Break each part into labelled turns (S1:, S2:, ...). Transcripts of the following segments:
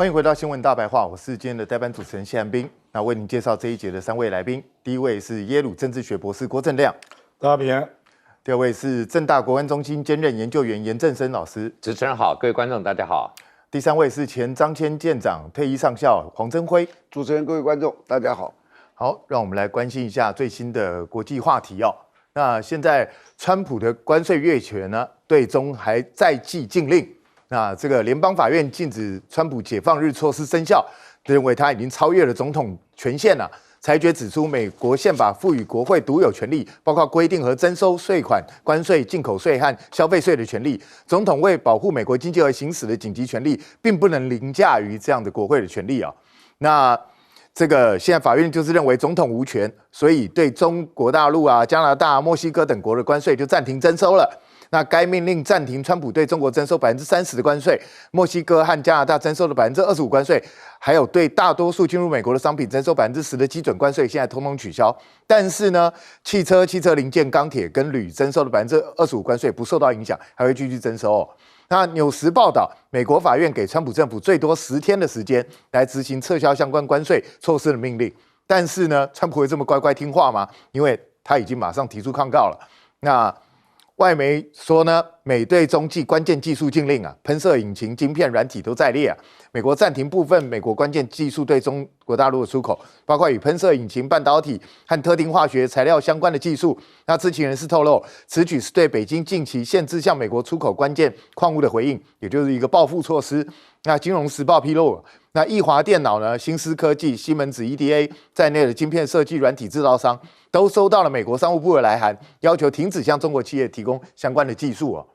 S1: 欢迎回到新闻大白话，我是今天的代班主持人谢寒冰。那为您介绍这一节的3位来宾，第一位是耶鲁政治学博士郭正亮，
S2: 大家平安。
S1: 第二位是政大国安中心兼任研究员严正声老师，
S3: 主持人好，各位观众大家好。
S1: 第三位是前张骞舰长退役上校黄增辉，
S4: 主持人各位观众大家好。
S1: 好，让我们来关心一下最新的国际话题哦。那现在川普的关税越权呢，对中还再继禁令。那这个联邦法院禁止川普解放日措施生效，认为他已经超越了总统权限了。裁决指出，美国宪法赋予国会独有权利，包括规定和征收税款、关税、进口税和消费税的权利。总统为保护美国经济而行使的紧急权利，并不能凌驾于这样的国会的权利啊。那这个现在法院就是认为总统无权，所以对中国大陆啊、加拿大、墨西哥等国的关税就暂停征收了。那该命令暂停川普对中国征收30%的关税，墨西哥和加拿大征收的25%关税，还有对大多数进入美国的商品征收10%的基准关税，现在通通取消。但是呢，汽车零件、钢铁跟铝征收的25%关税不受到影响，还会继续征收哦。那纽时报道，美国法院给川普政府最多10天的时间来执行撤销相关关税措施的命令。但是呢，川普会这么乖乖听话吗？因为他已经马上提出抗告了。那外媒说呢，美对中继关键技术禁令啊，喷射引擎、晶片、软体都在列啊。美国暂停部分美国关键技术对中国大陆的出口，包括与喷射引擎、半导体和特定化学材料相关的技术。那知情人士透露，此举是对北京近期限制向美国出口关键矿物的回应，也就是一个报复措施。那《金融时报》披露，那易华电脑呢、新思科技、西门子 EDA 在内的晶片设计软体制造商，都收到了美国商务部的来函，要求停止向中国企业提供相关的技术哦。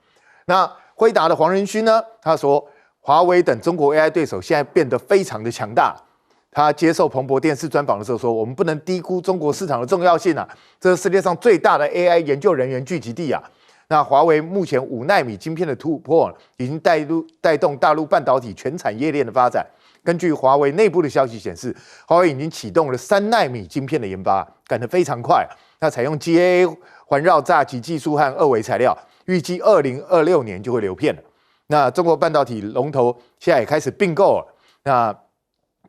S1: 那辉达的黄仁勋呢，他说，华为等中国 AI 对手现在变得非常的强大。他接受彭博电视专访的时候说，我们不能低估中国市场的重要性啊，这是世界上最大的 AI 研究人员聚集地啊。那华为目前5奈米晶片的突破，已经带动大陆半导体全产业链的发展。根据华为内部的消息显示，华为已经启动了3奈米晶片的研发，赶得非常快。那采用 GAA 环绕炸极技术和2维材料，预计2026年就会流片了。那中国半导体龙头现在也开始并购了。那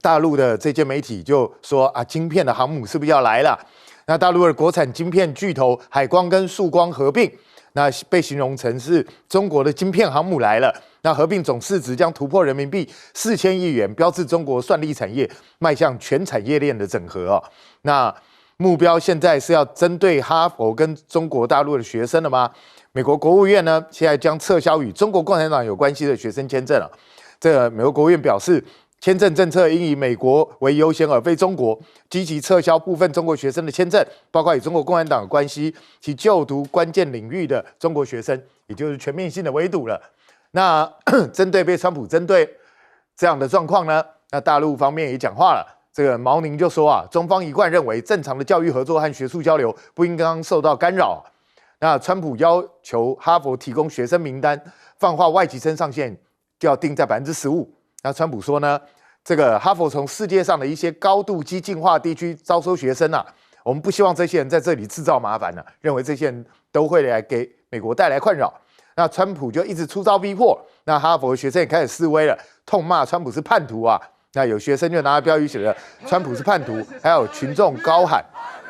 S1: 大陆的这些媒体就说啊，晶片的航母是不是要来了？那大陆的国产晶片巨头海光跟曙光合并。那被形容成是中国的晶片航母来了，那合并总市值将突破人民币4000亿元，标志中国算力产业迈向全产业链的整合哦。那目标现在是要针对哈佛跟中国大陆的学生了吗？美国国务院呢，现在将撤销与中国共产党有关系的学生签证了。这个美国国务院表示，签证政策应以美国为优先，而非中国，积极撤销部分中国学生的签证，包括与中国共产党有关系及就读关键领域的中国学生，也就是全面性的围堵了。那针对被川普针对这样的状况呢，那大陆方面也讲话了。这个毛宁就说啊，中方一贯认为正常的教育合作和学术交流不应当受到干扰。那川普要求哈佛提供学生名单，放话外籍生上限就要定在15%。那川普说呢，这个哈佛从世界上的一些高度激进化地区招收学生啊，我们不希望这些人在这里制造麻烦呢，认为这些人都会来给美国带来困扰。那川普就一直出招逼迫，那哈佛的学生也开始示威了，痛骂川普是叛徒啊。那有学生就拿着标语写了“川普是叛徒”，还有群众高喊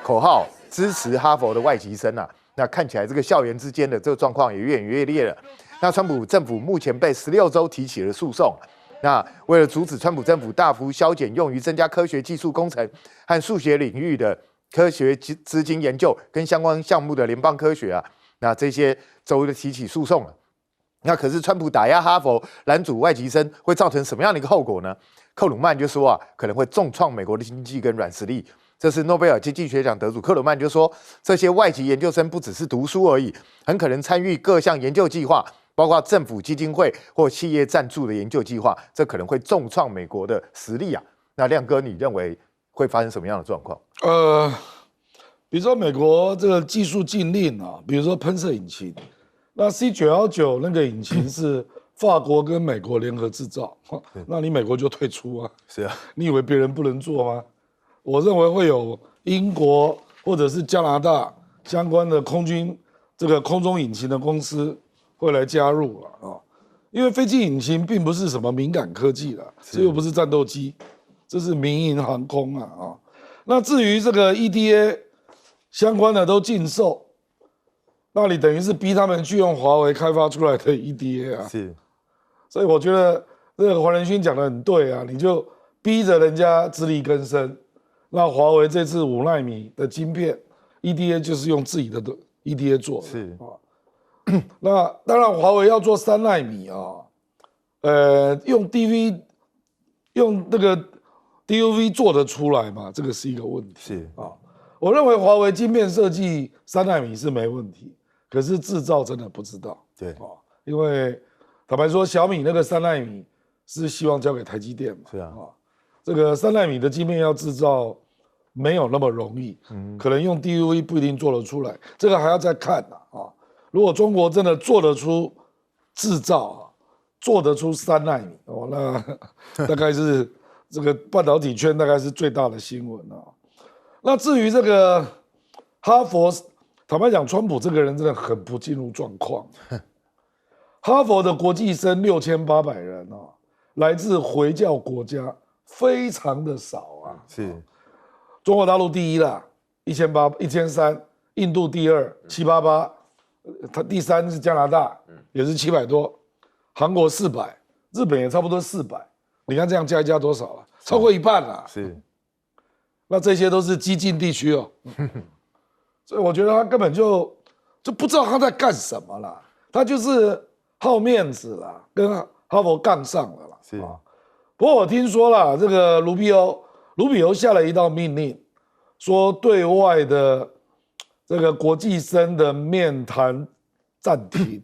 S1: 口号支持哈佛的外籍生啊。那看起来这个校园之间的这个状况也越演越烈了。那川普政府目前被16州提起了诉讼。那为了阻止川普政府大幅削减用于增加科学技术工程和数学领域的科学资金研究跟相关项目的联邦科学啊，那这些州的提起诉讼了。那可是川普打压哈佛、拦阻外籍生，会造成什么样的一个后果呢？克鲁曼就说啊，可能会重创美国的经济跟软实力。这是诺贝尔经济学奖得主克鲁曼就说，这些外籍研究生不只是读书而已，很可能参与各项研究计划，包括政府基金会或企业赞助的研究计划，这可能会重创美国的实力啊。那亮哥，你认为会发生什么样的状况？
S2: 比如说美国这个技术禁令啊，比如说喷射引擎，那 C919那个引擎是法国跟美国联合制造，那你美国就退出啊？
S1: 是啊，
S2: 你以为别人不能做吗？我认为会有英国或者是加拿大相关的空军这个空中引擎的公司会来加入了啊，因为飞机引擎并不是什么敏感科技啦，这又不是战斗机，这是民营航空啊。那至于这个 EDA 相关的都禁售，那你等于是逼他们去用华为开发出来的 EDA 啊。
S1: 是，
S2: 所以我觉得这个黄仁勋讲的很对啊，你就逼着人家自力更生。那华为这次5奈米的晶片 EDA 就是用自己的 EDA 做的，
S1: 是
S2: 啊。那当然，华为要做3奈米啊，用那个 DUV 做得出来嘛？这个是一个问题。
S1: 是
S2: 啊，我认为华为晶片设计3奈米是没问题，可是制造真的不知道。
S1: 对
S2: 啊，因为坦白说，小米那个3奈米是希望交给台积电嘛。
S1: 是啊，
S2: 这个3奈米的晶片要制造没有那么容易，可能用 DUV 不一定做得出来，这个还要再看啊。如果中国真的做得出制造啊，做得出3奈米哦，那大概是这个半导体圈大概是最大的新闻啊。那至于这个哈佛，坦白讲，川普这个人真的很不进入状况。哈佛的国际生6800人啊，来自回教国家非常的少啊。
S1: 是，
S2: 中国大陆第一啦，1800、1300，印度第2，788。它第3是加拿大，也是700多，韩国400，日本也差不多400。你看这样加一加多少了？超过一半了。
S1: 是，
S2: 那这些都是激进地区哦，所以我觉得他根本就不知道他在干什么啦，他就是好面子啦，跟哈佛杠上了啦。
S1: 是。
S2: 不过我听说啦，这个卢比欧下了一道命令，说对外的这个国际生的面谈暂停，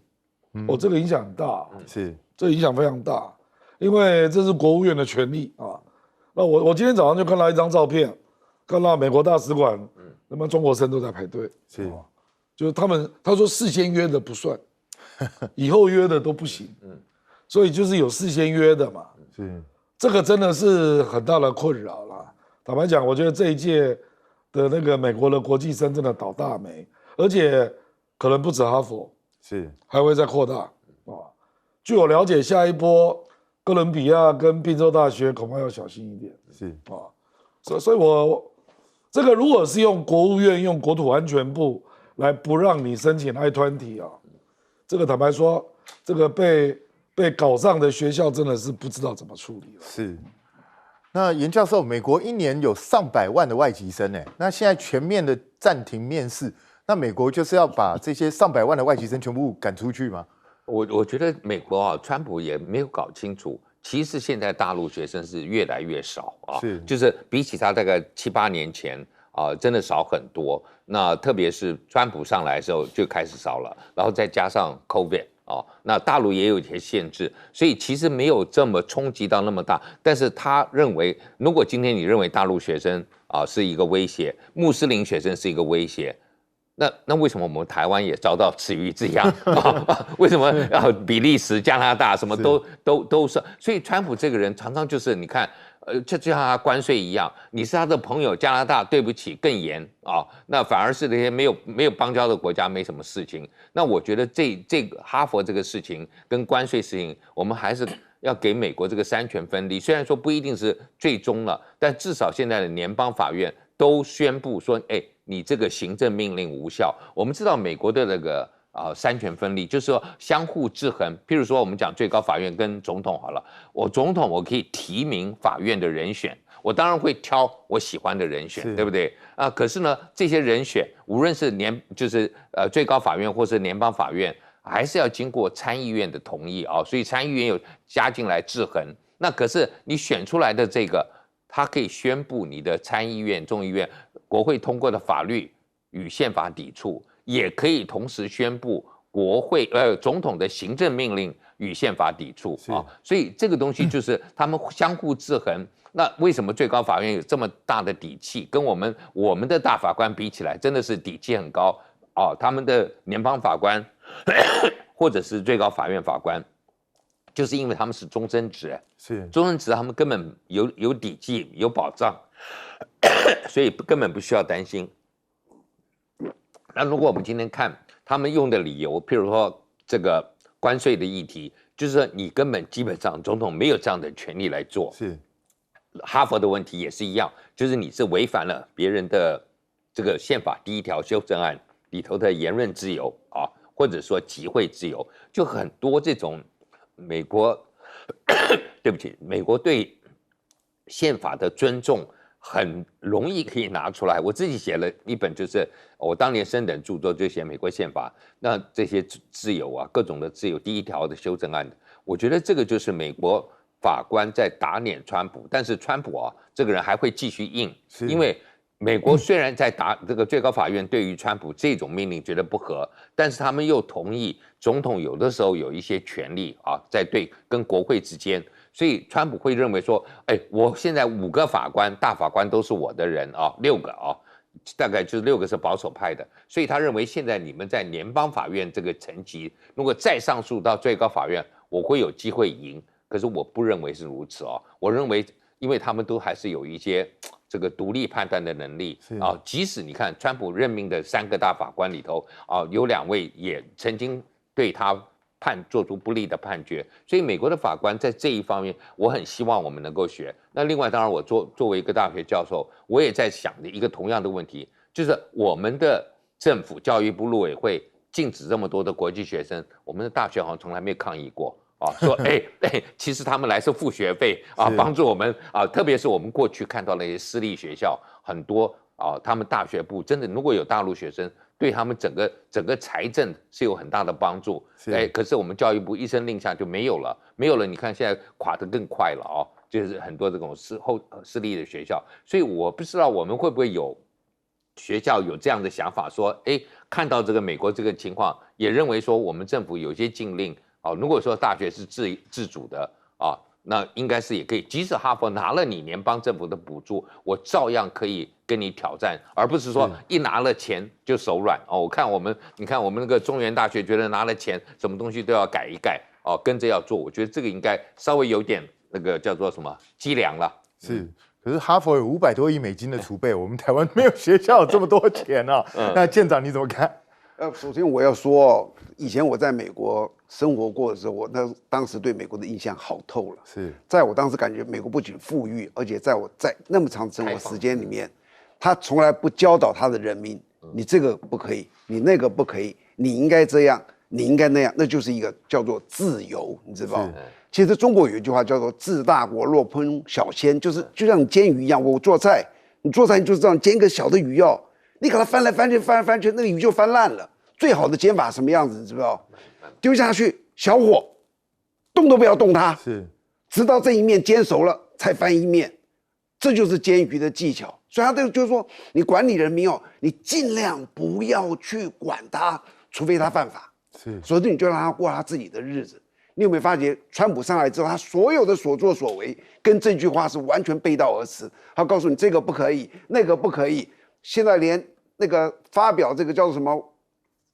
S2: 这个影响很大，
S1: 是，
S2: 这影响非常大，因为这是国务院的权利啊。那我今天早上就看到一张照片，看到美国大使馆，那么中国生都在排队，
S1: 是，
S2: 就是他说事先约的不算，以后约的都不行，所以就是有事先约的嘛，
S1: 是，
S2: 这个真的是很大的困扰啦。坦白讲，我觉得这一届的那个美国的国际生真的倒大霉，而且可能不止哈佛，
S1: 是，
S2: 还会再扩大啊。据我了解，下一波哥伦比亚跟宾州大学恐怕要小心一点
S1: 是，
S2: 啊。所以我这个如果是用国务院用国土安全部来不让你申请 I-20 啊，这个坦白说，这个被搞上的学校真的是不知道怎么处理了。
S1: 是。那严教授，美国一年有上百万的外籍生那现在全面的暂停面试，那美国就是要把这些上百万的外籍生全部赶出去吗？
S3: 我觉得美国啊，川普也没有搞清楚，其实现在大陆学生是越来越少啊，就是比起他大概7、8年前啊，真的少很多。那特别是川普上来的时候就开始少了，然后再加上 COVID。那大陆也有一些限制，所以其实没有这么冲击到那么大。但是他认为，如果今天你认为大陆学生是一个威胁，穆斯林学生是一个威胁，那为什么我们台湾也遭到池鱼之殃？为什么比利时、加拿大什么都是？所以川普这个人常常就是你看。就像他关税一样，你是他的朋友，加拿大对不起更严那反而是那些没有邦交的国家没什么事情。那我觉得这个哈佛这个事情跟关税事情，我们还是要给美国这个3权分立。虽然说不一定是最终了，但至少现在的联邦法院都宣布说，你这个行政命令无效。我们知道美国的那个。3权分立就是说相互制衡。譬如说，我们讲最高法院跟总统好了，我总统我可以提名法院的人选，我当然会挑我喜欢的人选，对不对？可是呢，这些人选无论是最高法院或是联邦法院，还是要经过参议院的同意所以参议院有加进来制衡。那可是你选出来的这个，他可以宣布你的参议院、众议院、国会通过的法律与宪法抵触。也可以同时宣布总统的行政命令与宪法抵触所以这个东西就是他们相互制衡。那为什么最高法院有这么大的底气？跟我们的大法官比起来，真的是底气很高他们的联邦法官或者是最高法院法官，就是因为他们是终身制，终身制他们根本有底气有保障，所以根本不需要担心。那如果我们今天看他们用的理由，譬如说这个关税的议题，就是说你根本基本上总统没有这样的权利来做。
S1: 是，
S3: 哈佛的问题也是一样，就是你是违反了别人的这个宪法第1条修正案里头的言论自由啊，或者说集会自由，就很多这种美国，对不起，美国对宪法的尊重很容易可以拿出来。我自己写了一本，就是我当年升等著作就写美国宪法，那这些自由啊，各种的自由第1条的修正案，我觉得这个就是美国法官在打脸川普，但是川普啊这个人还会继续硬，因为美国虽然在打这个最高法院对于川普这种命令觉得不合，但是他们又同意总统有的时候有一些权利啊，在跟国会之间，所以川普会认为说，哎，我现在5个法官，大法官都是我的人啊，6个啊，大概就是6个是保守派的，所以他认为现在你们在联邦法院这个层级，如果再上诉到最高法院，我会有机会赢。可是我不认为是如此哦，我认为，因为他们都还是有一些这个独立判断的能力啊。即使你看川普任命的3个大法官里头啊，有2位也曾经对他做出不利的判决，所以美国的法官在这一方面，我很希望我们能够学。那另外，当然我作为一个大学教授，我也在想的一个同样的问题，就是我们的政府教育部陆委会禁止这么多的国际学生，我们的大学好像从来没有抗议过。说其实他们来是付学费啊，帮助我们啊，特别是我们过去看到那些私立学校，很多啊，他们大学部真的如果有大陆学生，对他们整个财政是有很大的帮助。可是我们教育部一声令下就没有了，没有了，你看现在垮得更快了啊，就是很多这种私立的学校，所以我不知道我们会不会有学校有这样的想法，说看到这个美国这个情况，也认为说我们政府有些禁令。如果说大学是自主的啊，那应该是也可以。即使哈佛拿了你联邦政府的补助，我照样可以跟你挑战，而不是说一拿了钱就手软哦。你看我们那个中原大学，觉得拿了钱，什么东西都要改一改哦，跟着要做。我觉得这个应该稍微有点那个叫做什么积粮了。
S1: 是，可是哈佛有500多亿美金的储备，我们台湾没有学校有这么多钱啊。那舰长你怎么看？
S4: 首先我要说，以前我在美国生活过的时候，我当时对美国的印象好透了。在我当时感觉美国不仅富裕，而且在我在那么长的生活时间里面，他从来不教导他的人民，你这个不可以，你那个不可以，你应该这样，你应该那样，那就是一个叫做自由，你知道吗？其实中国有一句话叫做“治大国若烹小鲜”，就是就像你煎鱼一样，我做菜，你做菜你就这样煎一个小的鱼哦，你给它翻来翻去，翻来翻去，那个鱼就翻烂了。最好的煎法什么样子，你知不知道？丢下去，小火，动都不要动它，直到这一面煎熟了才翻一面，这就是煎鱼的技巧。所以他就是说，你管理人民哦，你尽量不要去管他，除非他犯法，所以你就让他过他自己的日子。你有没有发觉，川普上来之后，他所有的所作所为跟这句话是完全背道而驰？他告诉你这个不可以，那个不可以，现在连那个发表这个叫做什么？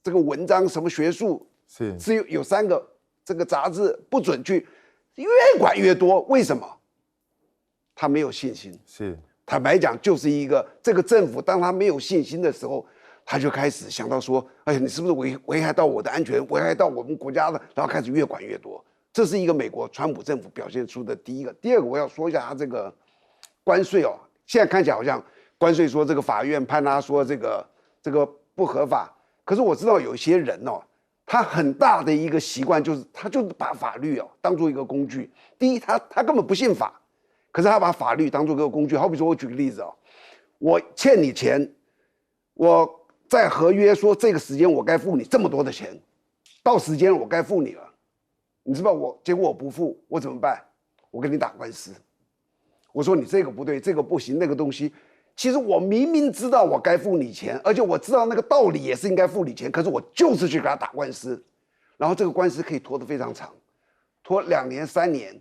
S4: 这个文章什么学术只有3个这个杂志不准去，越管越多。为什么？他没有信心。坦白讲，就是一个这个政府，当他没有信心的时候，他就开始想到说，哎，你是不是危害到我的安全，危害到我们国家的，然后开始越管越多。这是一个美国川普政府表现出的第一个。第二个，我要说一下他这个关税哦，现在看起来好像关税说这个法院判他说这个不合法。可是我知道有些人哦，他很大的一个习惯就是，他就是把法律哦当做一个工具。第一，他根本不信法，可是他把法律当做一个工具。好比说，我举个例子哦，我欠你钱，我在合约说这个时间我该付你这么多的钱，到时间我该付你了，你知道结果我不付，我怎么办？我跟你打官司，我说你这个不对，这个不行，那个东西。其实我明明知道我该付你钱，而且我知道那个道理也是应该付你钱，可是我就是去给他打官司，然后这个官司可以拖得非常长，拖2年3年，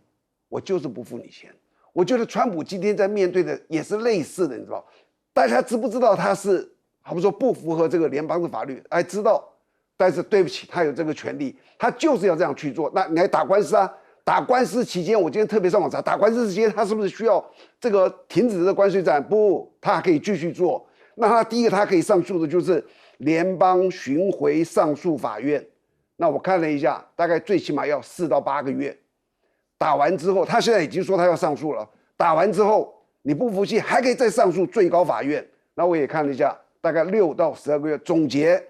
S4: 我就是不付你钱。我觉得川普今天在面对的也是类似的，你知道，大家知不知道他是好比说不符合这个联邦的法律？哎，知道，但是对不起，他有这个权利，他就是要这样去做。那你还打官司啊？打官司期间，我今天特别上网查，打官司期间他是不是需要这个停止这个关税战？不，他还可以继续做。那他第一个他可以上诉的就是联邦巡回上诉法院，那我看了一下，大概最起码要4到8个月。打完之后，他现在已经说他要上诉了。打完之后，你不服气还可以再上诉最高法院。那我也看了一下，大概6到12个月。总结，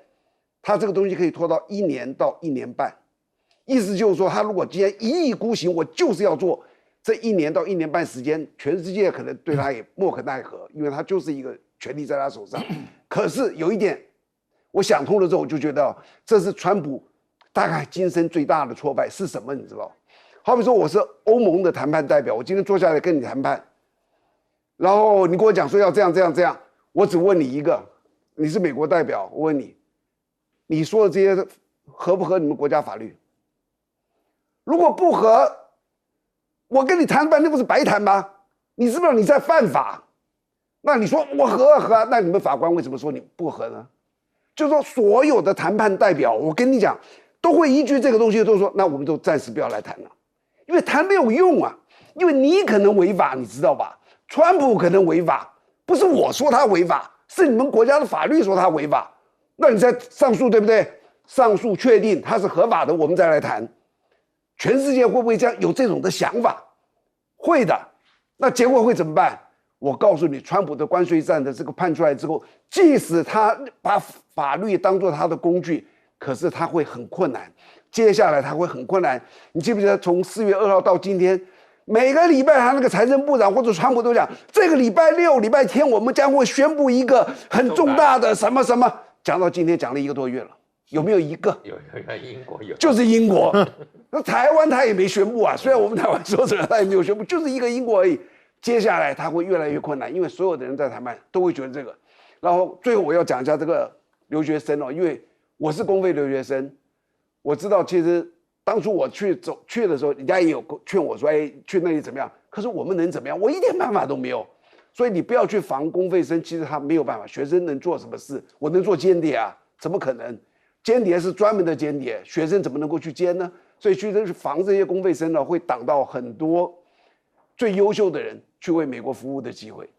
S4: 他这个东西可以拖到1年到1年半。意思就是说，他如果今天一意孤行，我就是要做这1年到1年半时间，全世界可能对他也莫可奈何，因为他就是一个权力在他手上。可是有一点，我想通了之后，我就觉得这是川普大概今生最大的挫败是什么？你知道？好比说我是欧盟的谈判代表，我今天坐下来跟你谈判，然后你跟我讲说要这样这样这样，我只问你一个，你是美国代表，我问你，你说的这些合不合你们国家法律？如果不合，我跟你谈判那不是白谈吗？你知不知道你在犯法？那你说我合啊合啊，那你们法官为什么说你不合呢？就是说所有的谈判代表，我跟你讲，都会依据这个东西，都说那我们都暂时不要来谈了。因为谈没有用啊，因为你可能违法，你知道吧？川普可能违法，不是我说他违法，是你们国家的法律说他违法。那你再上诉，对不对？上诉确定他是合法的，我们再来谈。全世界会不会这样有这种的想法？会的。那结果会怎么办？我告诉你，川普的关税战的这个判出来之后，即使他把法律当作他的工具，可是他会很困难。接下来他会很困难，你记不记得从4月2号到今天，每个礼拜他那个财政部长或者川普都讲，这个礼拜6、礼拜天我们将会宣布一个很重大的什么什么，讲到今天讲了1个多月了，有没有一个？
S3: 有英国有，
S4: 就是英国。那台湾他也没宣布啊，虽然我们台湾说着他也没有宣布，就是一个英国而已。接下来他会越来越困难，因为所有的人在谈判都会觉得这个。然后最后我要讲一下这个留学生哦，因为我是公费留学生。我知道，其实当初我去的时候，人家也有劝我说：“哎，去那里怎么样？”可是我们能怎么样？我一点办法都没有。所以你不要去防公费生，其实他没有办法。学生能做什么事？我能做间谍啊？怎么可能？间谍是专门的间谍，学生怎么能够去奸呢？所以去防这些公费生呢，会挡到很多最优秀的人去为美国服务的机会。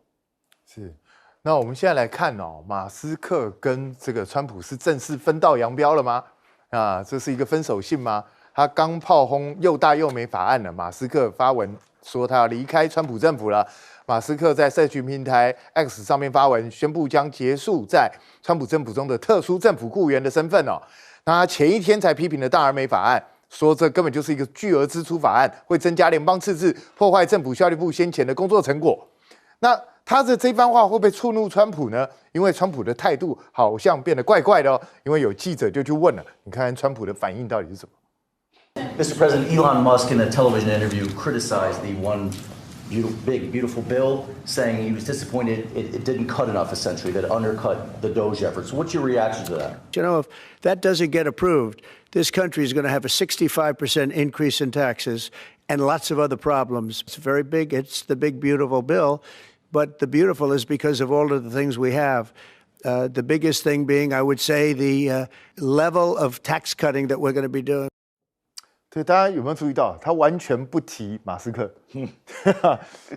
S1: 是。那我们现在来看哦，马斯克跟这个川普是正式分道扬镳了吗？啊，这是一个分手信吗？他刚炮轰又大又美法案了，马斯克发文说他要离开川普政府了。马斯克在社群平台 X 上面发文，宣布将结束在川普政府中的特殊政府雇员的身份哦。那他前一天才批评了大而美法案，说这根本就是一个巨额支出法案，会增加联邦赤字，破坏政府效率部先前的工作成果。那他的这番话会不会触怒川普呢？因为川普的态度好像变得怪怪的哦。因为有记者就去问了，你看看川普的反应到底是什么
S5: ？Mr. President, Elon Musk in a television interview criticized the one big beautiful bill, saying he was disappointed it didn't cut enough, essentially, that it undercut the DOGE efforts. What's your reaction to that?
S6: You know, if that doesn't get approved, this country is going to have a 65% increase in taxes and lots of other problems. It's very big. It's the big, beautiful bill. But the beautiful is because of all of the things we have. The biggest thing being, I would say, the level of tax cutting that we're going to be doing.
S1: 对，大家有没有注意到，他完全不提马斯克？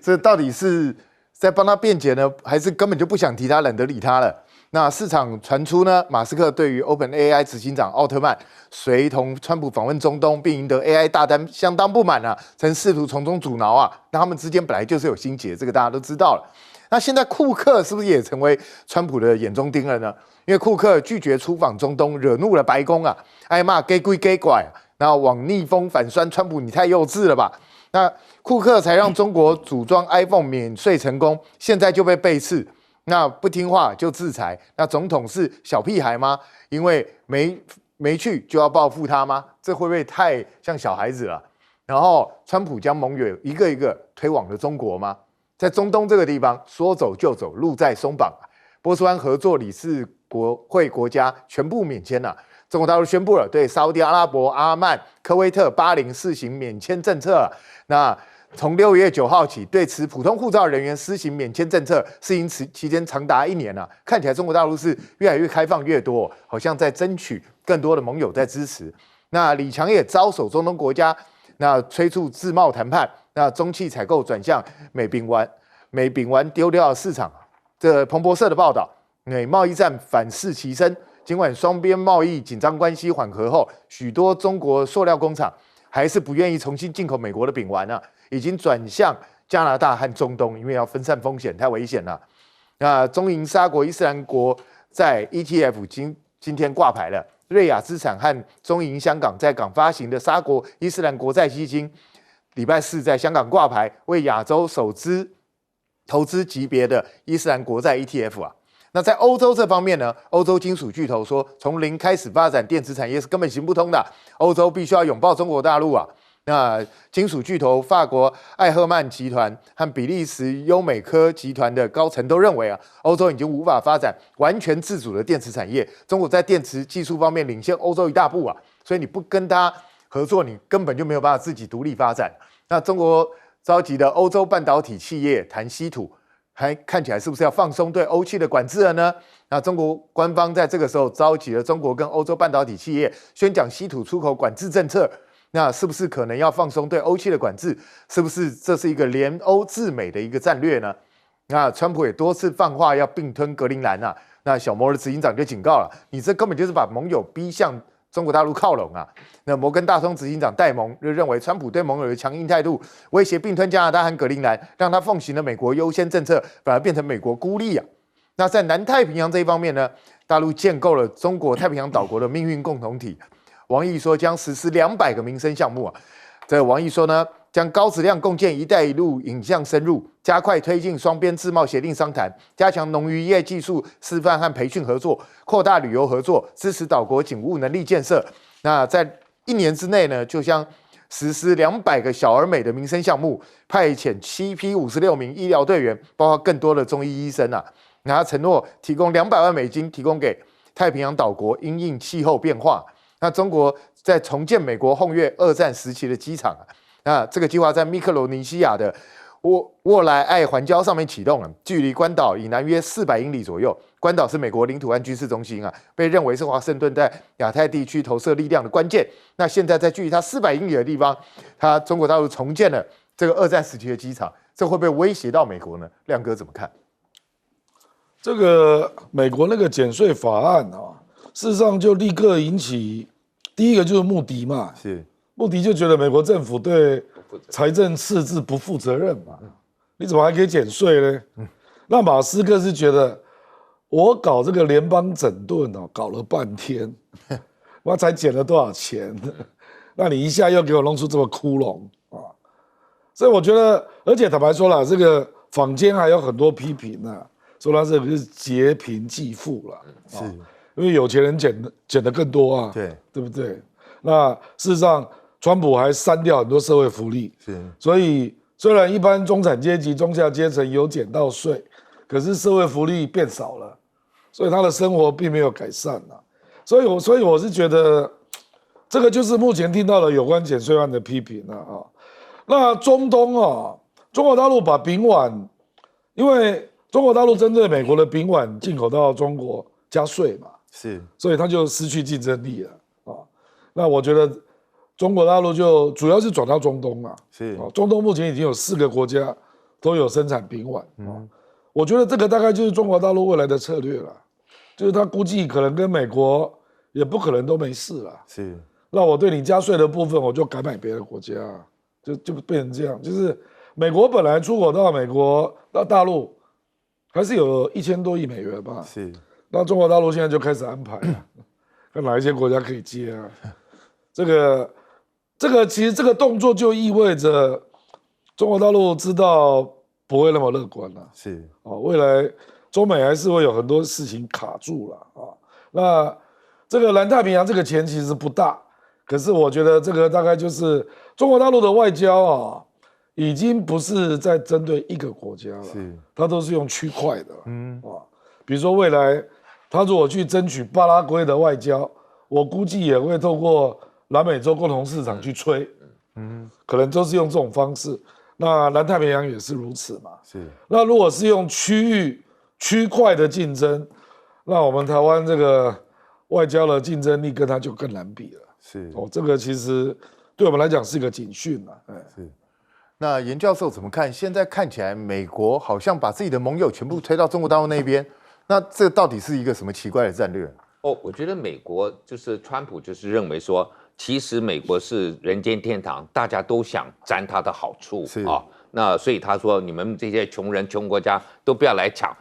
S1: 这到底是在帮他辩解呢，还是根本就不想提他，懒得理他了？那市场传出呢，马斯克对于 OpenAI 执行长奥特曼随同川普访问中东，并赢得 AI 大单相当不满啊，曾试图从中阻挠啊。那他们之间本来就是有心结，这个大家都知道了。那现在库克是不是也成为川普的眼中钉了呢？因为库克拒绝出访中东，惹怒了白宫啊，挨骂给鬼给拐啊，那往逆风反酸川普，你太幼稚了吧？那库克才让中国组装 iPhone 免税成功，现在就被背刺。那不听话就制裁，那总统是小屁孩吗？因为没去就要报复他吗？这会不会太像小孩子了？然后川普将盟友一个一个推往了中国吗？在中东这个地方说走就走，路在松绑，波斯湾合作理事会国家全部免签了。中国大陆宣布了对沙特阿拉伯、阿曼、科威特、巴林试行免签政策。那从6月9号起，对持普通护照人员施行免签政策，施行期间长达1年啊。看起来中国大陆是越来越开放越多，好像在争取更多的盟友在支持。那李强也招手中东国家，那催促自贸谈判，那中汽采购转向美丙烷丢掉市场。这彭博社的报道，贸易战反噬其身，尽管双边贸易紧张关系缓和后，许多中国塑料工厂还是不愿意重新进口美国的饼丸啊，已经转向加拿大和中东，因为要分散风险，太危险了。那中银沙国伊斯兰国在 ETF 今天挂牌了，瑞亚资产和中银香港在港发行的沙国伊斯兰国债基金，礼拜四在香港挂牌，为亚洲首支投资级别的伊斯兰国债 ETF 啊。那在欧洲这方面呢，欧洲金属巨头说，从零开始发展电池产业是根本行不通的，欧洲必须要拥抱中国大陆啊。那金属巨头法国艾赫曼集团和比利时优美科集团的高层都认为啊，欧洲已经无法发展完全自主的电池产业。中国在电池技术方面领先欧洲一大步啊，所以你不跟他合作，你根本就没有办法自己独立发展。那中国召集的欧洲半导体企业谈稀土，还看起来是不是要放松对欧气的管制了呢？那中国官方在这个时候召集了中国跟欧洲半导体企业，宣讲稀土出口管制政策。那是不是可能要放松对欧气的管制？是不是这是一个联欧制美的一个战略呢？那川普也多次放话要并吞格陵兰啊。那小摩的执行长就警告了，你这根本就是把盟友逼向中国大陆靠拢啊。那摩根大通执行长戴蒙就认为，川普对盟友的强硬态度，威胁并吞加拿大和格陵兰，让他奉行的美国优先政策反而变成美国孤立啊。那在南太平洋这一方面呢，大陆建构了中国太平洋岛国的命运共同体。王毅说将实施200个民生项目啊。这王毅说呢，将高质量共建“一带一路”引向深入，加快推进双边自贸协定商谈，加强农渔业技术示范和培训合作，扩大旅游合作，支持岛国警务能力建设。那在1年之内呢，就将实施200个小而美的民生项目，派遣7批56名医疗队员，包括更多的中医医生啊。那他承诺提供200万美金，提供给太平洋岛国因应气候变化。那中国在重建美国轰越2战时期的机场啊，那这个计划在密克罗尼西亚的沃莱爱环礁上面启动了，距离关岛以南约400英里左右。关岛是美国领土和军事中心啊，被认为是华盛顿在亚太地区投射力量的关键。那现在在距离它400英里的地方，中国大陆重建了这个2战时期的机场，这会不会威胁到美国呢？亮哥怎么看？
S2: 这个美国那个减税法案啊，事实上就立刻引起第一个就是穆迪嘛，
S1: 是
S2: 穆迪就觉得美国政府对财政赤字不负责任嘛，你怎么还可以减税呢？那马斯克是觉得我搞这个联邦整顿哦，搞了半天，我才减了多少钱？那你一下又给我弄出这么窟窿啊！所以我觉得，而且坦白说了，这个坊间还有很多批评啊，说他这个是劫贫济富了，是。因为有钱人减的更多啊，对不对？那事实上，川普还删掉很多社会福利，所以虽然一般中产阶级、中下阶层有减到税，可是社会福利变少了，所以他的生活并没有改善啊。所以我是觉得，这个就是目前听到的有关减税案的批评啊。那中东啊，中国大陆把丙烷，因为中国大陆针对美国的丙烷进口到中国加税嘛。
S1: 是，
S2: 所以它就失去竞争力了啊。那我觉得中国大陆就主要是转到中东了。是，中东目前已经有4个国家都有生产丙烷。我觉得这个大概就是中国大陆未来的策略了，就是他估计可能跟美国也不可能都没事了。是，那我对你加税的部分，我就改买别的国家，就变成这样。就是美国本来出口到美国到大陆还是有1000多亿美元吧。是。那中国大陆现在就开始安排了，看哪一些国家可以接啊？这个其实这个动作就意味着中国大陆知道不会那么乐观了。是未来中美还是会有很多事情卡住了啊。那这个南太平洋这个钱其实不大，可是我觉得这个大概就是中国大陆的外交啊，已经不是在针对一个国家了，它都是用区块的。比如说未来。他如果去争取巴拉圭的外交，我估计也会透过南美洲共同市场去吹，可能都是用这种方式。那南太平洋也是如此嘛。是。那如果是用区块的竞争，那我们台湾这个外交的竞争力跟他就更难比了。是。这个其实对我们来讲是一个警讯了。是。
S1: 那严教授怎么看？现在看起来，美国好像把自己的盟友全部推到中国大陆那边。那这到底是一个什么奇怪的战略？
S3: 我觉得美国就是川普就是认为说，其实美国是人间天堂，大家都想沾他的好处啊。那所以他说，你们这些穷人、穷国家都不要来抢，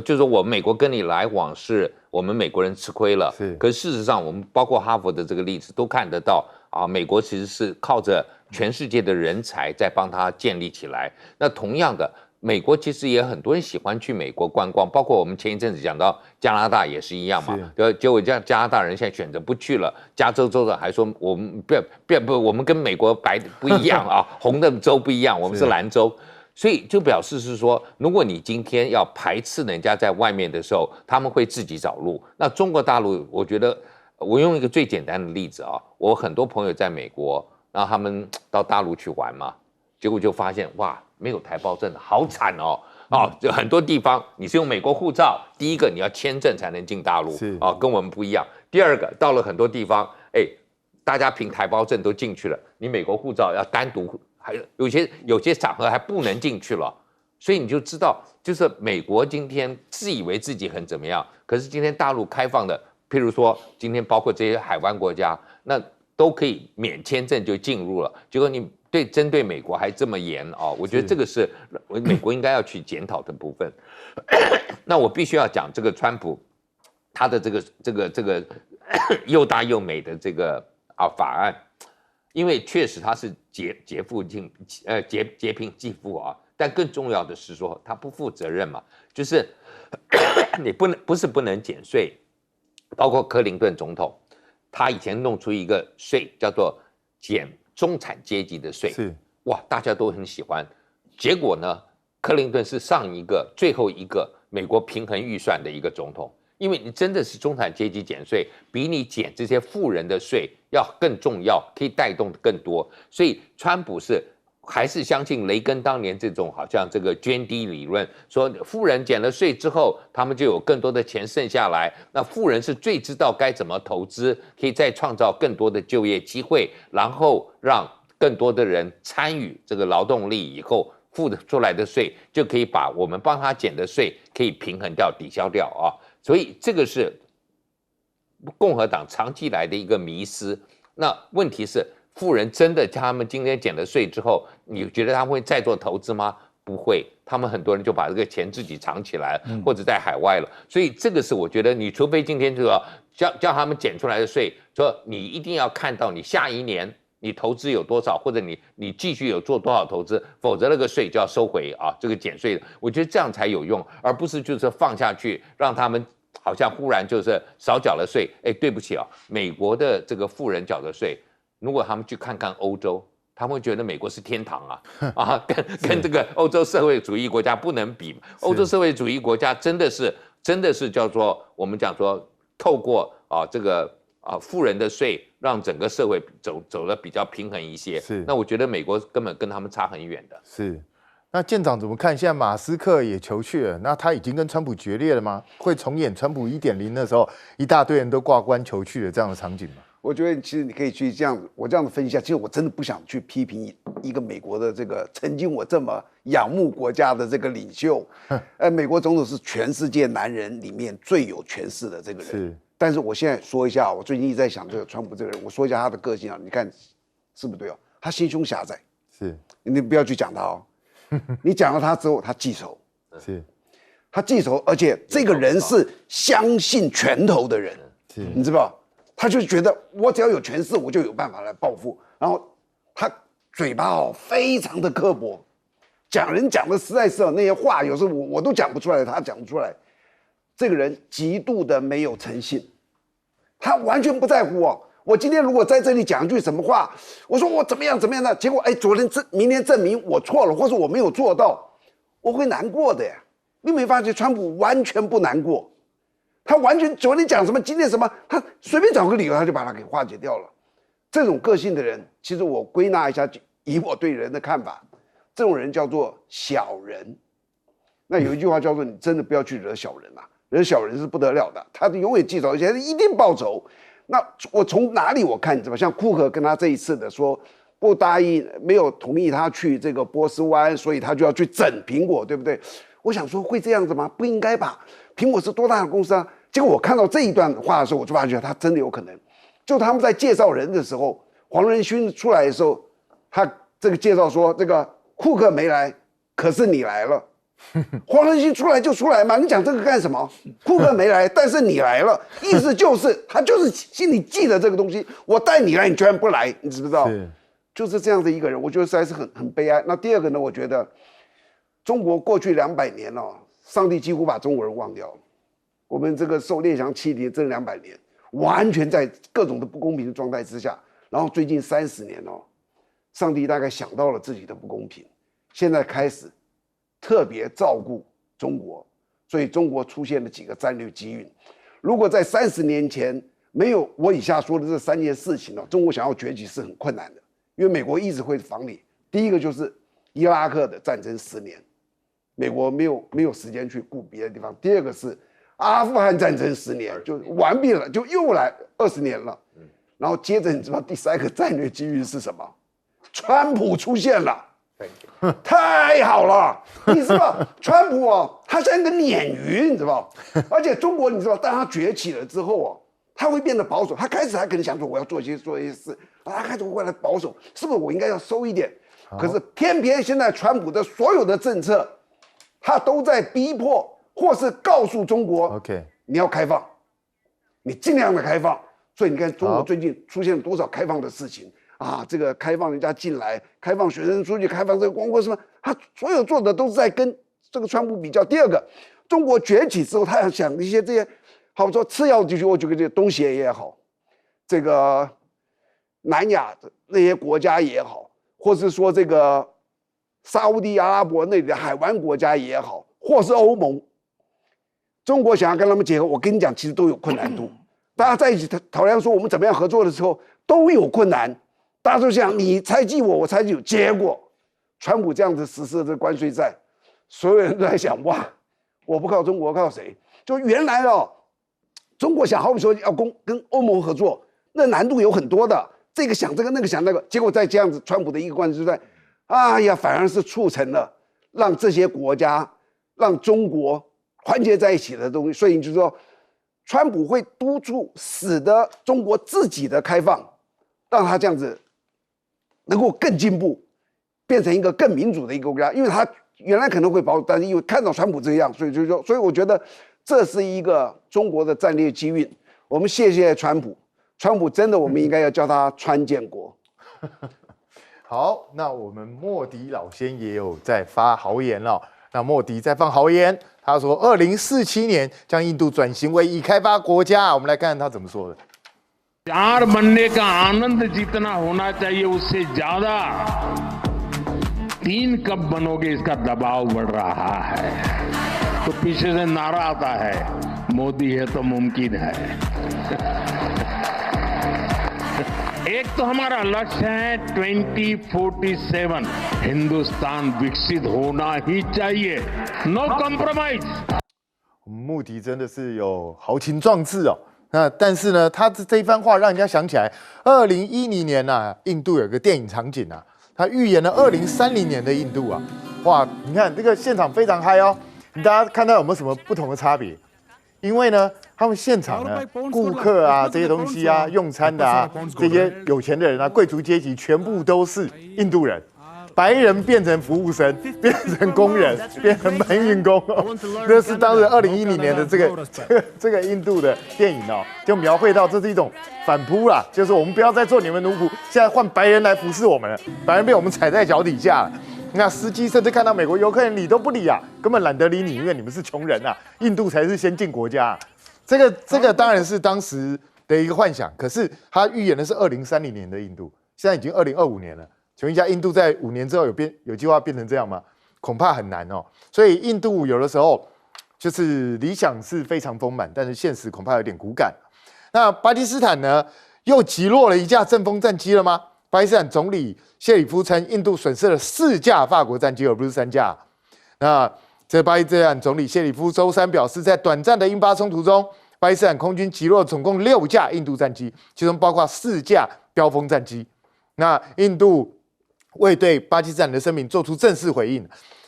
S3: 就是我们美国跟你来往是我们美国人吃亏了。可是事实上，我们包括哈佛的这个例子都看得到啊，美国其实是靠着全世界的人才在帮他建立起来。那同样的。美国其实也很多人喜欢去美国观光，包括我们前一阵子讲到加拿大也是一样嘛。结果加拿大人现在选择不去了，加州州长还说我们不，我们跟美国白不一样啊，红的州不一样，我们是蓝州。所以就表示是说，如果你今天要排斥人家在外面的时候，他们会自己找路。那中国大陆，我觉得我用一个最简单的例子啊，我很多朋友在美国，然后他们到大陆去玩嘛，结果就发现哇。没有台胞证的好惨哦！就很多地方你是用美国护照，第一个你要签证才能进大陆，跟我们不一样。第二个，到了很多地方，大家凭台胞证都进去了，你美国护照要单独，还有些场合还不能进去了。所以你就知道，就是美国今天自以为自己很怎么样，可是今天大陆开放的，譬如说今天包括这些海湾国家，那都可以免签证就进入了，结果你。针对美国还这么严啊，我觉得这个是美国应该要去检讨的部分。那我必须要讲这个川普，他的这个又大又美的这个法案，因为确实他是劫贫济富啊，但更重要的是说他不负责任嘛，就是你不是不能减税，包括克林顿总统，他以前弄出一个税叫做减。中产阶级的税哇，大家都很喜欢。结果呢，克林顿是最后一个美国平衡预算的一个总统，因为你真的是中产阶级减税，比你减这些富人的税要更重要，可以带动更多。所以川普还是相信雷根当年这种好像这个涓滴理论，说富人减了税之后，他们就有更多的钱剩下来。那富人是最知道该怎么投资，可以再创造更多的就业机会，然后让更多的人参与这个劳动力以后付出来的税，就可以把我们帮他减的税可以平衡掉、抵消掉啊。所以这个是共和党长期来的一个迷思。那问题是，富人真的他们今天减了税之后，你觉得他们会再做投资吗？不会，他们很多人就把这个钱自己藏起来了，或者在海外了。所以这个是我觉得，你除非今天就要叫他们减出来的税，说你一定要看到你下一年你投资有多少，或者你继续有做多少投资，否则那个税就要收回啊，这个减税的。我觉得这样才有用，而不是就是放下去让他们。好像忽然就是少缴了税，对不起啊，美国的这个富人缴的税，如果他们去看看欧洲，他们会觉得美国是天堂啊，跟这个欧洲社会主义国家不能比。欧洲社会主义国家真的是叫做我们讲说，透过富人的税，让整个社会走得比较平衡一些。那我觉得美国根本跟他们差很远的。
S1: 是。那舰长怎么看？现在马斯克也求去了，那他已经跟川普决裂了吗？会重演川普1.0的时候，一大堆人都挂冠求去的这样的场景吗？
S4: 我觉得其实你可以去我这样子分析一下，其实我真的不想去批评一个美国的这个曾经我这么仰慕国家的这个领袖。美国总统是全世界男人里面最有权势的这个人。是。但是我现在说一下，我最近一直在想这个川普这个人，我说一下他的个性啊，你看是不是对哦？他心胸狭窄。是。你不要去讲他哦。你讲了他之后，他记仇，他记仇，而且这个人是相信拳头的人，你知道？他就觉得我只要有权势，我就有办法来报复。然后他嘴巴非常的刻薄，讲人讲的实在是那些话，有时候我都讲不出来，他讲不出来。这个人极度的没有诚信，他完全不在乎哦。我今天如果在这里讲一句什么话，我说我怎么样的，结果明天证明我错了，或者我没有做到，我会难过的呀。你没发现川普完全不难过，他完全昨天讲什么，今天什么，他随便找个理由他就把它给化解掉了。这种个性的人，其实我归纳一下，以我对人的看法，这种人叫做小人。那有一句话叫做你真的不要去惹小人啊，惹小人是不得了的，他永远记仇，而且一定报仇。那我从哪里我看你知道？像库克跟他这一次的说不答应，没有同意他去这个波斯湾，所以他就要去整苹果，对不对？我想说会这样子吗？不应该吧？苹果是多大的公司啊？结果我看到这一段话的时候，我就发觉他真的有可能。就他们在介绍人的时候，黄仁勋出来的时候，他这个介绍说这个库克没来，可是你来了。黄仁勋出来就出来嘛，你讲这个干什么？库克没来，但是你来了，意思就是他就是心里记得这个东西，我带你来，你居然不来，你知不知道？就是这样的一个人，我觉得实在是很悲哀。那第二个呢，我觉得中国过去200年哦，上帝几乎把中国人忘掉了。我们这个受列强欺凌这200年，完全在各种的不公平的状态之下，然后最近30年哦，上帝大概想到了自己的不公平，现在开始特别照顾中国，所以中国出现了几个战略机遇。如果在30年前没有我以下说的这3件事情呢，中国想要崛起是很困难的，因为美国一直会防你。第一个就是伊拉克的战争10年，美国没有时间去顾别的地方。第二个是阿富汗战争10年，就完毕了，就又来20年了。然后接着你知道第3个战略机遇是什么？川普出现了。太好了，你知道川普哦，他像一个鲶鱼，你知道，而且中国你知道，当他崛起了之后哦，他会变得保守。他开始还可能想说我要做一些事啊，他开始会来保守，是不是我应该要收一点？可是偏偏现在川普的所有的政策，他都在逼迫或是告诉中国 ，OK， 你要开放，你尽量的开放。所以你看中国最近出现了多少开放的事情。啊，这个开放人家进来，开放学生出去，开放这个光棍什么，他所有做的都是在跟这个川普比较。第二个，中国崛起之后，他要想一些这些，好说次要地区，我举个这个东协也好，这个南亚的那些国家也好，或是说这个沙烏地阿拉伯那里的海湾国家也好，或是欧盟，中国想要跟他们结合，我跟你讲，其实都有困难度。大家在一起讨论说我们怎么样合作的时候，都有困难。大家都想你猜忌我，我猜忌你，结果川普这样子实施的这关税战，所有人都在想哇，我不靠中国靠谁？就原来哦，中国想好比说要跟欧盟合作，那难度有很多的，这个想这个那个想那个，结果在这样子川普的一个关税战，哎呀，反而是促成了让这些国家让中国团结在一起的东西。所以你就说，川普会督促使得中国自己的开放，让他这样子能够更进步，变成一个更民主的一个国家。因为他原来可能会保守，但是因为看到川普这样，所以我觉得这是一个中国的战略机遇。我们谢谢川普，川普真的我们应该要叫他川建国。
S1: 好，那我们莫迪老先也有在发豪言了。那莫迪在放豪言，他说2047年将印度转型为已开发国家。我们来看看他怎么说的。
S7: चार बनने का आनंद जितना होना चाहिए उससे ज्यादा 3 कब बनोगे इसका दबाव बढ़ रहा है तो पीछे से नारा आता है मोदी है तो मुमकिन है एक तो हमारा लक्ष्य है 2047 हिंदुस्तान विकसित होना ही चाहिए no compromise
S1: 穆迪真的是有豪情壮志哦。那但是呢，他这一番话让人家想起来，2010年啊，印度有个电影场景啊，他预言了2030年的印度啊，哇，你看这个现场非常嗨哦，大家看到有没有什么不同的差别？因为呢，他们现场呢，顾客啊这些东西啊，用餐的啊，这些有钱的人啊，贵族阶级全部都是印度人。白人变成服务生，变成工人，变成搬运工哦。这是当时2010年的这个印度的电影哦，就描绘到这是一种反扑啦，就是我们不要再做你们奴仆，现在换白人来服侍我们了，白人被我们踩在脚底下了。那司机甚至看到美国游客人理都不理啊，根本懒得理你，因为你们是穷人啊，印度才是先进国家啊。这个当然是当时的一个幻想，可是他预言的是2030年的印度，现在已经2025年了。请问一下，印度在5年之后有计划变成这样吗？恐怕很难哦。所以印度有的时候就是理想是非常丰满，但是现实恐怕有点骨感。那巴基斯坦呢，又击落了一架阵风战机了吗？巴基斯坦总理谢里夫称，印度损失了4架法国战机，而不是3架。那这巴基斯坦总理谢里夫周三表示，在短暂的印巴冲突中，巴基斯坦空军击落总共6架印度战机，其中包括4架标风战机。那印度未对巴基斯坦的声明做出正式回应，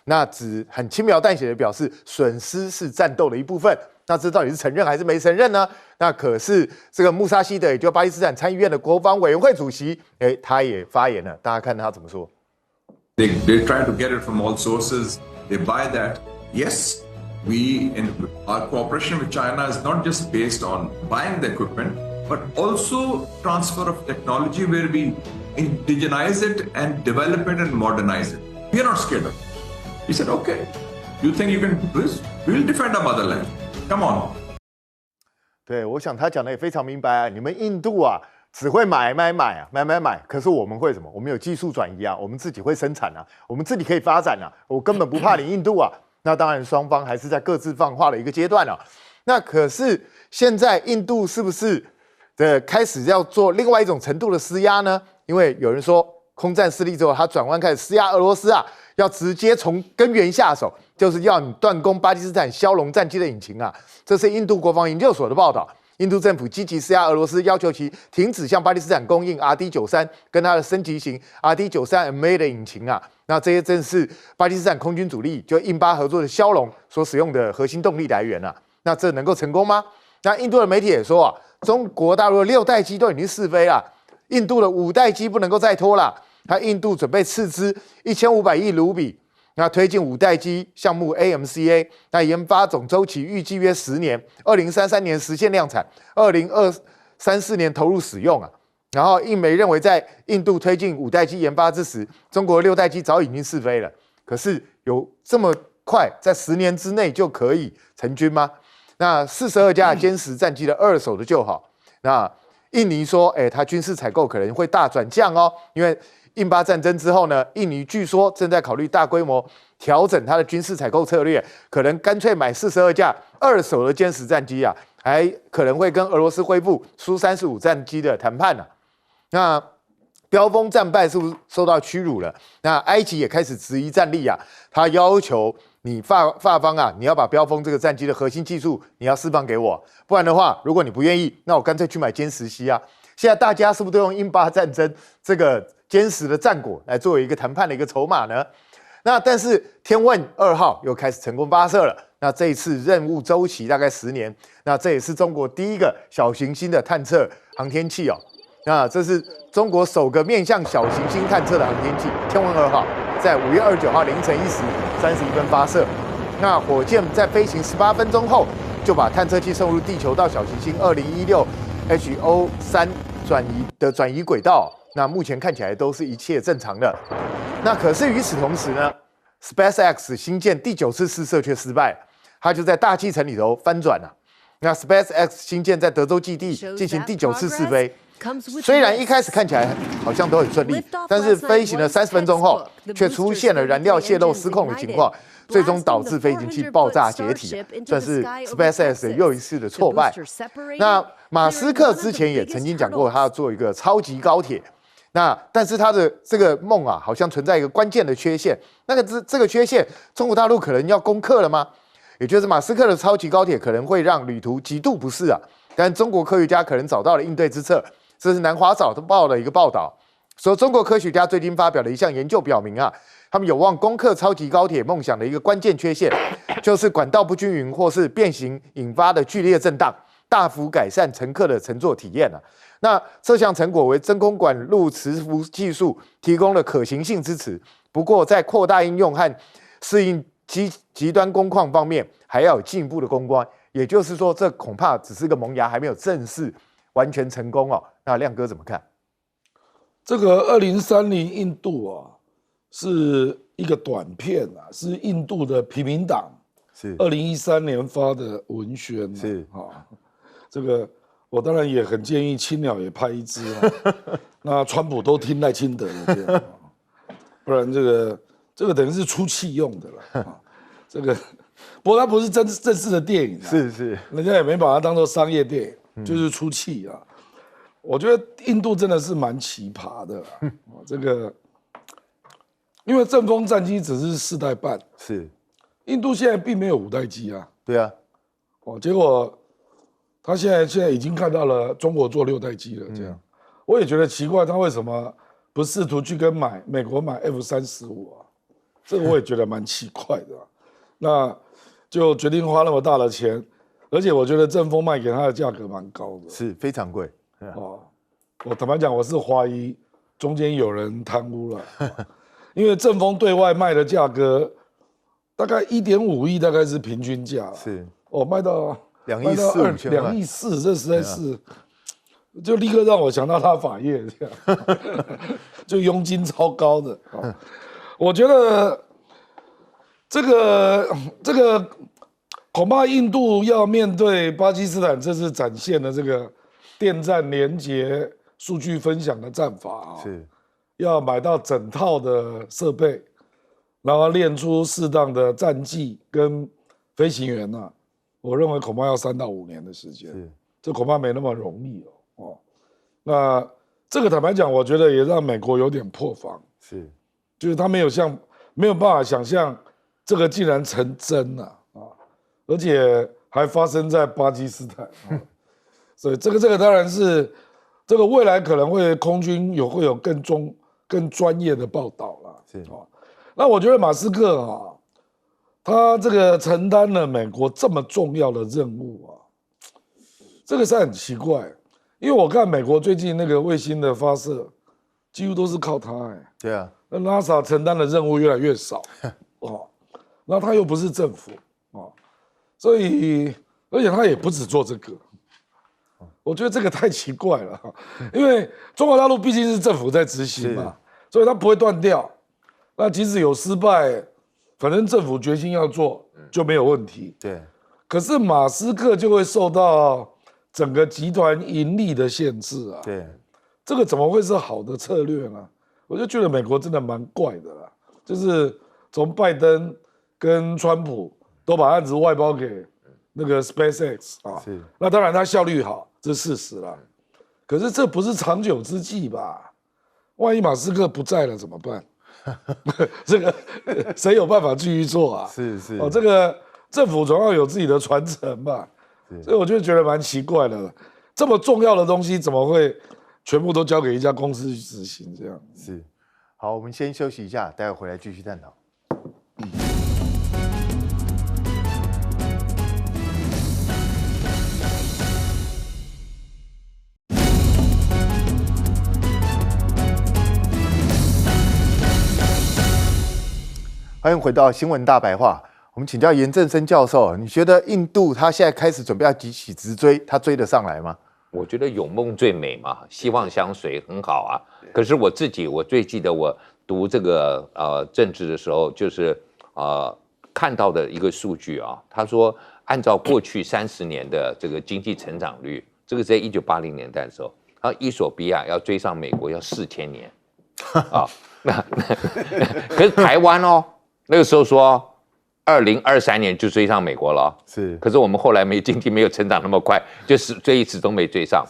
S1: 那只很轻描淡写的表示损失是战斗的一部分，那这到底是承认还是没承认呢？那可是这个穆沙希德，也就巴基斯坦参议院的国防委员会主席，他也发言了，大家看他怎么说。
S8: They try to get it from all sources. They buy that. Yes, our cooperation with China is not just based on buying the equipment, but also transfer of technology where we indigenize it and develop it and modernize it. We are not scared of it. He said, okay, you think you can do this? We will defend our motherland. Come on.
S1: 对，我想他讲的也非常明白啊，你们印度啊只会买，可是我们会什么？我们有技术转移啊，我们自己会生产啊，我们自己可以发展啊，我根本不怕你印度啊。那当然，双方还是在各自放话的一个阶段啊。那可是现在印度是不是开始要做另外一种程度的施压呢？因为有人说空战失利之后，他转弯开始施压俄罗斯啊，要直接从根源下手，就是要你断供巴基斯坦枭龙战机的引擎啊。这是印度国防研究所的报道。印度政府积极施压俄罗斯，要求其停止向巴基斯坦供应 RD-93 跟它的升级型 RD-93MA 的引擎啊。那这些正是巴基斯坦空军主力就印巴合作的枭龙所使用的核心动力来源啊。那这能够成功吗？那印度的媒体也说啊，中国大陆的6代机都已经试飞了，印度的5代机不能够再拖了。印度准备斥资1500亿卢比。那推进5代机项目 AMCA， 那研发总周期预计约10年，2033年实现量产，2034年投入使用啊。然后印媒认为，在印度推进5代机研发之时，中国6代机早已经试飞了。可是有这么快，在10年之内就可以成军吗？那42架歼10战机的2手的就好。那印尼说，它军事采购可能会大转降哦，因为印巴战争之后呢，印尼据说正在考虑大规模调整它的军事采购策略，可能干脆买42架2手的歼10战机啊，还可能会跟俄罗斯恢复苏35战机的谈判啊。那标风战败是不是受到屈辱了？那埃及也开始质疑战力啊，他要求你法方啊，你要把标风这个战机的核心技术你要释放给我，不然的话，如果你不愿意，那我干脆去买歼10C啊。现在大家是不是都用印巴战争这个歼10的战果来作为一个谈判的一个筹码呢？那但是天问2号又开始成功发射了。那这一次任务周期大概10年，那这也是中国第一个小行星的探测航天器哦。那这是中国首个面向小行星探测的航天器天问2号，在5月29号凌晨1时31分发射。那火箭在飞行18分钟后，就把探测器送入地球到小行星2016 HO3 转移轨道。那目前看起来都是一切正常的。那可是与此同时呢 ，SpaceX 星舰第9次试射却失败，它就在大气层里头翻转了。那 SpaceX 星舰在德州基地进行第9次试飞，虽然一开始看起来好像都很顺利，但是飞行了30分钟后，却出现了燃料泄漏失控的情况，最终导致飞行器爆炸解体，算是 SpaceX 又一次的挫败。那马斯克之前也曾经讲过，他要做一个超级高铁。但是他的这个梦啊，好像存在一个关键的缺陷。这个缺陷，中国大陆可能要攻克了吗？也就是马斯克的超级高铁可能会让旅途极度不适啊。但中国科学家可能找到了应对之策。这是南华早报的一个报道，说中国科学家最近发表的一项研究表明啊，他们有望攻克超级高铁梦想的一个关键缺陷，就是管道不均匀或是变形引发的剧烈震荡，大幅改善乘客的乘坐体验啊。那这项成果为真空管路磁浮技术提供了可行性支持，不过在扩大应用和适应极端工况方面，还要有进一步的攻关。也就是说，这恐怕只是个萌芽，还没有正式完全成功哦。那亮哥怎么看？
S2: 这个2030印度啊，是一个短片啊，是印度的平民党是2013年发的文宣是啊，这个。我当然也很建议青鸟也拍一支啊，那川普都听赖清德的这样，不然这个等于是出气用的了啊。这个不过它不是正式的电影，
S1: 是，
S2: 人家也没把它当做商业电影，就是出气啊。我觉得印度真的是蛮奇葩的啦，这个因为阵风战机只是4代半，
S1: 是
S2: 印度现在并没有5代机啊，
S1: 对啊，
S2: 结果。他现在已经看到了中国做6代机了，这样，我也觉得奇怪，他为什么不试图去跟美国买 F-35啊？这个我也觉得蛮奇怪的，那就决定花那么大的钱，而且我觉得正风卖给他的价格蛮高的，
S1: 是非常贵。
S2: 哦，我坦白讲，我是怀疑中间有人贪污了，因为正风对外卖的价格大概1.5亿，大概是平均价，
S1: 是
S2: 哦，卖到
S1: 2亿4、5千万
S2: ，2亿4，这实在是，就立刻让我想到他法业这样，就佣金超高的。哦，我觉得这个恐怕印度要面对巴基斯坦这次展现的这个电站连结、数据分享的战法啊，
S1: 是
S2: 要买到整套的设备，然后练出适当的战绩跟飞行员呐，我认为恐怕要3到5年的时间，这恐怕没那么容易哦。那这个坦白讲，我觉得也让美国有点破防，就是他没有办法想象这个竟然成真了啊，而且还发生在巴基斯坦啊，所以这个当然是这个未来可能会空军会有更专业的报道啦，那我觉得马斯克啊，他这个承担了美国这么重要的任务啊，这个是很奇怪，因为我看美国最近那个卫星的发射，几乎都是靠他
S1: 对啊，
S2: 那 NASA 承担的任务越来越少哦，那他又不是政府哦，所以而且他也不只做这个，我觉得这个太奇怪了，因为中国大陆毕竟是政府在执行嘛，所以他不会断掉。那即使有失败，反正政府决心要做就没有问题。
S1: 对，
S2: 可是马斯克就会受到整个集团盈利的限制啊。
S1: 对，
S2: 这个怎么会是好的策略呢？我就觉得美国真的蛮怪的啦，就是从拜登跟川普都把案子外包给那个 SpaceX 啊，那当然他效率好，这是事实啦。可是这不是长久之计吧？万一马斯克不在了怎么办？这个谁有办法继续做啊？哦，这个政府总要有自己的传承吧。所以我就觉得蛮奇怪的，这么重要的东西怎么会全部都交给一家公司去执行？这样
S1: 好，我们先休息一下，待会回来继续探讨。欢迎回到新闻大白话。我们请教严正声教授，你觉得印度他现在开始准备要急起直追，他追得上来吗？
S3: 我觉得有梦最美嘛，希望相随很好啊。可是我最记得我读这个政治的时候，就是看到的一个数据啊，他说按照过去30年的这个经济成长率，这个在1980年代的时候，伊索比亚要追上美国要4000年啊。可是台湾哦。那个时候说，2023年就追上美国了，可是我们后来经济没有成长那么快，就是始终没追上。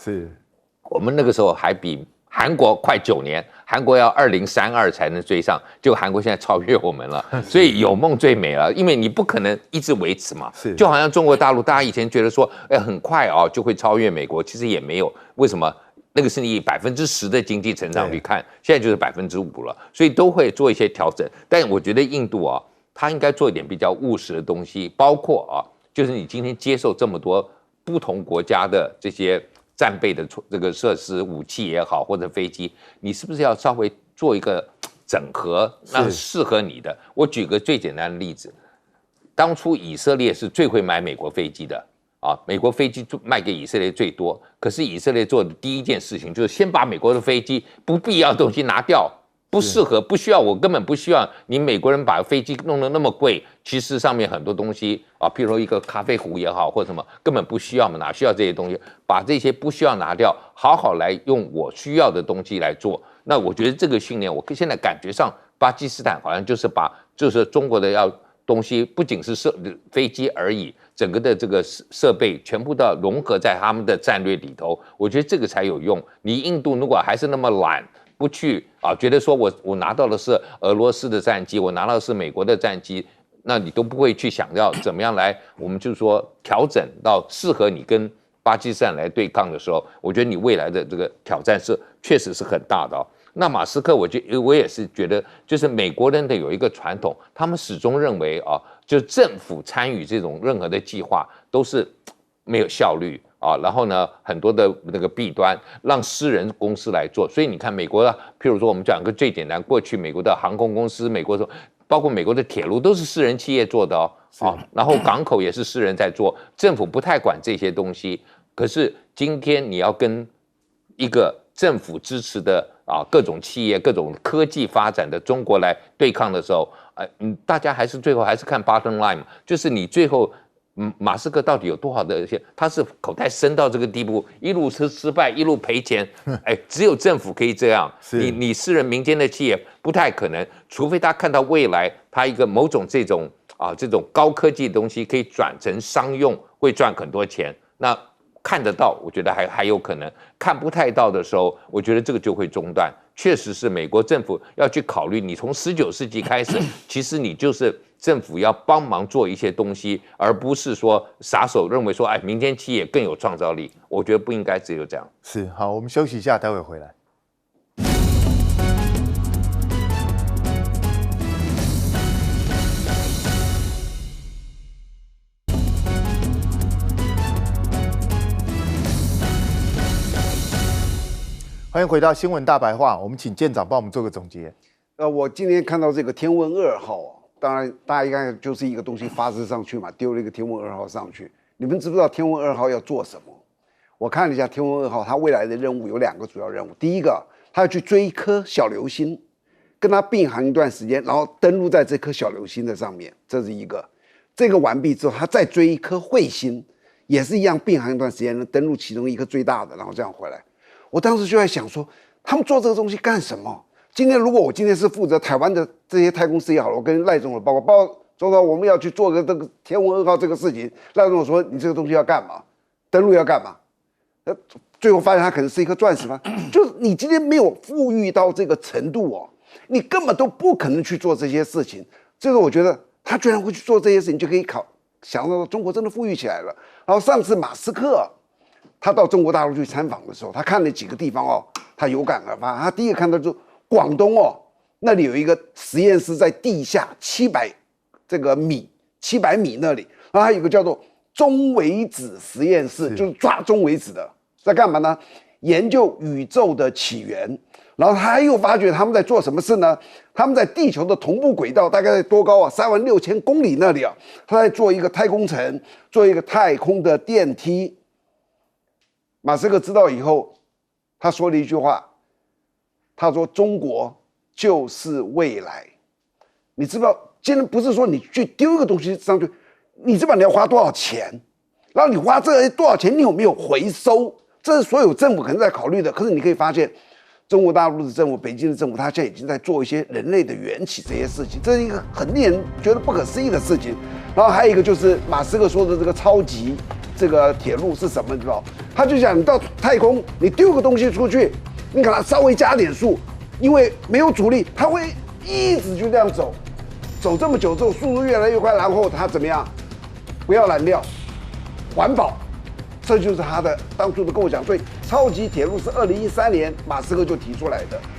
S3: 我们那个时候还比韩国快9年，韩国要2032才能追上，结果韩国现在超越我们了。所以有梦最美了，因为你不可能一直维持嘛。就好像中国大陆，大家以前觉得说，很快就会超越美国，其实也没有。为什么？那个是你以10%的经济成长率看，现在就是5%了，所以都会做一些调整。但我觉得印度啊，它应该做一点比较务实的东西，包括就是你今天接受这么多不同国家的这些战备的这个设施、武器也好，或者飞机，你是不是要稍微做一个整合，那适合你的？我举个最简单的例子，当初以色列是最会买美国飞机的。美国飞机卖给以色列最多，可是以色列做的第一件事情就是先把美国的飞机不必要的东西拿掉，不适合、不需要，我根本不需要你美国人把飞机弄得那么贵，其实上面很多东西譬如说一个咖啡壶也好或者什么，根本不需要嘛，哪需要这些东西？把这些不需要拿掉，好好来用我需要的东西来做。那我觉得这个训练，我现在感觉上巴基斯坦好像就是中国的东西不仅是飞机而已，整个的这个设备全部都要融合在他们的战略里头，我觉得这个才有用。你印度如果还是那么懒，不去觉得说我拿到的是俄罗斯的战机，我拿到的是美国的战机，那你都不会去想要怎么样来，我们就是说调整到适合你跟巴基斯坦来对抗的时候，我觉得你未来的这个挑战确实是很大的。那马斯克，我也是觉得，就是美国人的有一个传统，他们始终认为就是政府参与这种任何的计划都是没有效率啊，然后呢，很多的那个弊端让私人公司来做，所以你看美国的，譬如说我们讲个最简单，过去美国的航空公司，包括美国的铁路都是私人企业做的哦，然后港口也是私人在做，政府不太管这些东西。可是今天你要跟一个政府支持的各种企业、各种科技发展的中国来对抗的时候，大家还是最后还是看 bottom line， 就是你最后。马斯克到底有多少的一些？他是口袋深到这个地步，一路失败，一路赔钱。只有政府可以这样。你私人民间的企业不太可能，除非他看到未来，他一个某种这种高科技的东西可以转成商用，会赚很多钱。那看得到，我觉得还有可能；看不太到的时候，我觉得这个就会中断。确实是美国政府要去考虑，你从19世纪开始，其实你就是政府要帮忙做一些东西，而不是说傻手认为说，民间企业更有创造力。我觉得不应该只有这样。
S1: 是，好，我们休息一下，待会回来。欢迎回到新闻大白话，我们请舰长帮我们做个总结。
S4: 我今天看到这个天问2号，当然大家应该就是一个东西发射上去嘛，丢了一个天问2号上去。你们知不知道天问2号要做什么？我看了一下天问2号，它未来的任务有2个主要任务。第一个，它要去追一颗小流星，跟它并航一段时间，然后登陆在这颗小流星的上面，这是一个。这个完毕之后，它再追一颗彗星，也是一样并航一段时间，登陆其中一颗最大的，然后这样回来。我当时就在想说，他们做这个东西干什么？今天如果我今天是负责台湾的这些太空事业好了，我跟赖总统报告，总统我们要去做个这个天问2号这个事情，赖总统说你这个东西要干嘛？登陆要干嘛？最后发现它可能是一颗钻石吗？就是你今天没有富裕到这个程度哦，你根本都不可能去做这些事情。这个我觉得他居然会去做这些事情，就可以想到中国真的富裕起来了。然后上次马斯克。他到中国大陆去参访的时候，他看了几个地方他有感而发。他第一个看到就是广东那里有一个实验室在地下700米那里，然后还有一个叫做中微子实验室，就是抓中微子的，在干嘛呢？研究宇宙的起源。然后他又发觉他们在做什么事呢？他们在地球的同步轨道大概在多高36000公里那里他在做一个太空城，做一个太空的电梯。马斯克知道以后，他说了一句话，他说：“中国就是未来。”你知道，今天不是说你去丢一个东西上去，你知道你要花多少钱，然后你花这多少钱，你有没有回收？这是所有政府可能在考虑的。可是你可以发现，中国大陆的政府、北京的政府，他现在已经在做一些人类的缘起这些事情，这是一个很令人觉得不可思议的事情。然后还有一个就是马斯克说的这个超级。这个铁路是什么？你知道？他就讲，你到太空，你丢个东西出去，你给它稍微加点速，因为没有阻力，它会一直就这样走，走这么久之后，速度越来越快，然后它怎么样？不要燃料，环保，这就是他的当初的构想。所以，超级铁路是2013年马斯克就提出来的。